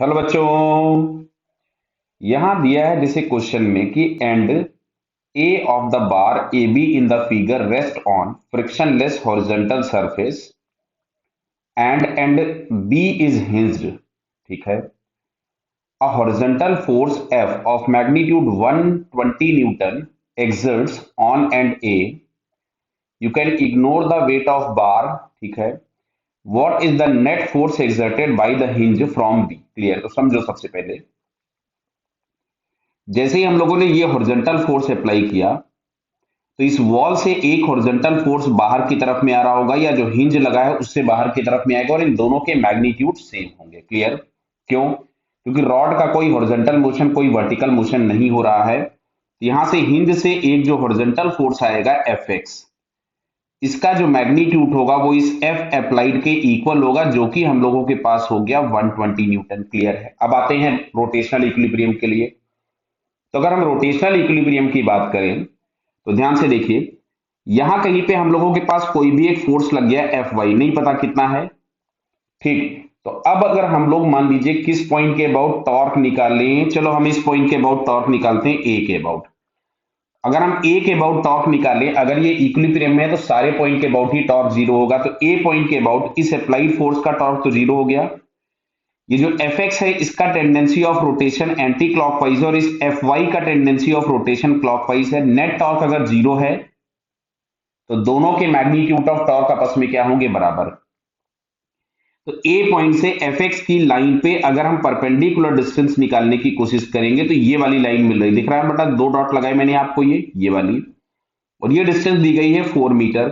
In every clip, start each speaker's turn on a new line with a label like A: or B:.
A: Hello बच्चों। यहां दिया है जैसे क्वेश्चन में कि end A of the bar A B in the figure rest on frictionless horizontal surface and B is hinged. ठीक है। A horizontal force F of magnitude 120 newton exerts on and A. You can ignore the weight of bar. ठीक है। What is the net force exerted by the hinge from B? Clear. तो समझो सबसे पहले जैसे ही हम लोगों ने ये हॉरिजॉन्टल फोर्स अप्लाई किया तो इस वॉल से एक हॉरिजॉन्टल फोर्स बाहर की तरफ में आ रहा होगा या जो हिंज लगा है उससे बाहर की तरफ में आएगा और इन दोनों के मैग्नीट्यूड सेम होंगे। क्लियर। क्यों? क्योंकि रॉड का कोई हॉरिजॉन्टल मोशन कोई वर्टिकल मोशन नहीं हो रहा है। यहां से हिंज से एक जो हॉरिजॉन्टल फोर्स आएगा एफ एक्स, इसका जो मैग्नीट्यूड होगा वो इस एफ अप्लाइड के इक्वल होगा जो कि हम लोगों के पास हो गया 120 न्यूटन। क्लियर है। अब आते हैं रोटेशनल इक्विलिब्रियम के लिए। तो अगर हम रोटेशनल इक्विलिब्रियम की बात करें तो ध्यान से देखिए, यहां कहीं पे हम लोगों के पास कोई भी एक फोर्स लग गया एफ वाई, नहीं पता कितना है। ठीक। तो अब अगर हम लोग मान लीजिए किस पॉइंट के अबाउट टॉर्क निकालें, चलो हम इस पॉइंट के अबाउट टॉर्क निकालते हैं ए के अबाउट। अगर हम ए के अबाउट टॉर्क निकालें, अगर ये इक्विलिब्रियम में है तो सारे पॉइंट के अबाउट ही टॉर्क जीरो होगा। तो ए पॉइंट के अबाउट इस अप्लाइड फोर्स का टॉर्क तो जीरो हो गया। ये जो एफ एक्स है इसका tendency of rotation anti clockwise और इस एफ वाई का टेंडेंसी ऑफ रोटेशन क्लॉकवाइज है। नेट टॉर्क अगर जीरो है तो दोनों के मैग्नीट्यूड ऑफ टॉर्क आपस में क्या होंगे? बराबर। तो ए पॉइंट से एफ एक्स की लाइन पे अगर हम परपेंडिकुलर डिस्टेंस निकालने की कोशिश करेंगे तो ये वाली लाइन मिल रही, दिख रहा है बेटा, दो डॉट लगाए मैंने आपको, ये वाली, और ये डिस्टेंस दी गई है 4 मीटर।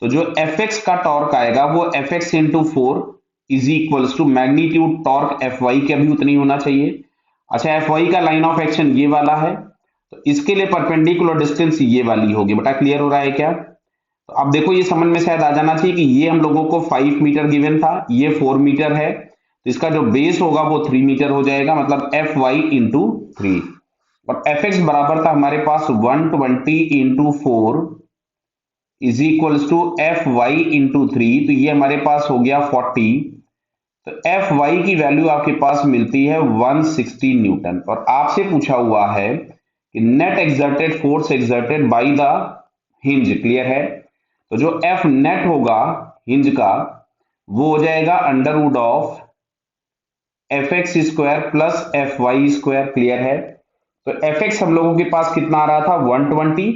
A: तो जो एफ एक्स का टॉर्क आएगा वो F X into four is equals to magnitude torque F Y का भी उतना ही होना चाहिए। अच्छा, एफ वाई का लाइन ऑफ एक्शन ये वाला है तो इसके लिए परपेंडिकुलर डिस्टेंस ये वाली होगी। बेटा क्लियर हो रहा है क्या? तो अब देखो ये समझ में शायद आ जाना चाहिए कि ये हम लोगों को 5 मीटर गिवन था, ये 4 मीटर है, तो इसका जो बेस होगा वो 3 मीटर हो जाएगा, मतलब एफ वाई इंटू थ्री। और एफ एक्स बराबर था हमारे पास 120 into four is equals to F Y into three. तो ये हमारे पास हो गया 40। तो एफ वाई की वैल्यू आपके पास मिलती है 160 न्यूटन। और आपसे पूछा हुआ है कि net exerted force exerted by the hinge. Clear है। तो जो एफ नेट होगा हिंज का वो हो जाएगा under root of F X square plus F Y square. Clear है। तो एफ एक्स हम लोगों के पास कितना आ रहा था? 120,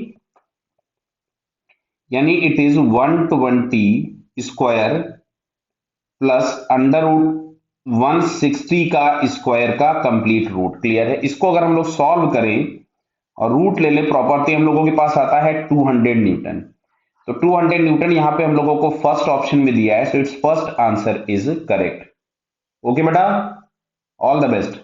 A: यानी it is 120 square plus under root 160 का स्क्वायर का कंप्लीट रूट। क्लियर है। इसको अगर हम लोग सॉल्व करें और रूट ले ले प्रॉपर्टी, हम लोगों के पास आता है 200 न्यूटन। तो 200 न्यूटन यहां पे हम लोगों को फर्स्ट ऑप्शन में दिया है, so it's first answer is correct. Okay बेटा, ऑल द बेस्ट।